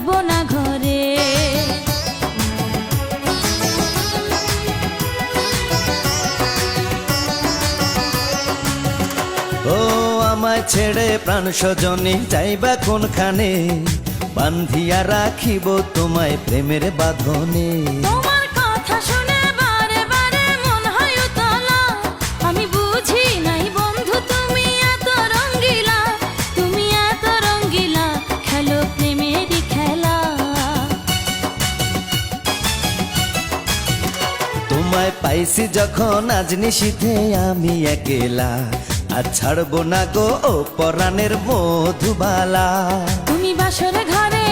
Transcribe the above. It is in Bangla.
ছাড়বো না ঘরে। ও আমায় ছেড়ে প্রাণ স্বজনে যাইবা কোনখানে, বান্ধিয়া রাখিব তোমায় প্রেমের বাঁধনে। তোমার কথা শুনে বারে বারে মন হয় উতলা, আমি বুঝি নাই বন্ধু তুমি এত রঙ্গিলা, তুমি এত রঙ্গিলা, খেলো প্রেমেরই খেলা। তোমায় পাইছি যখন আজ নিশীথে আমি একেলা, আর ছাড়বো না গো ও পরাণের মধুবালা। তুমি বাসর ঘরে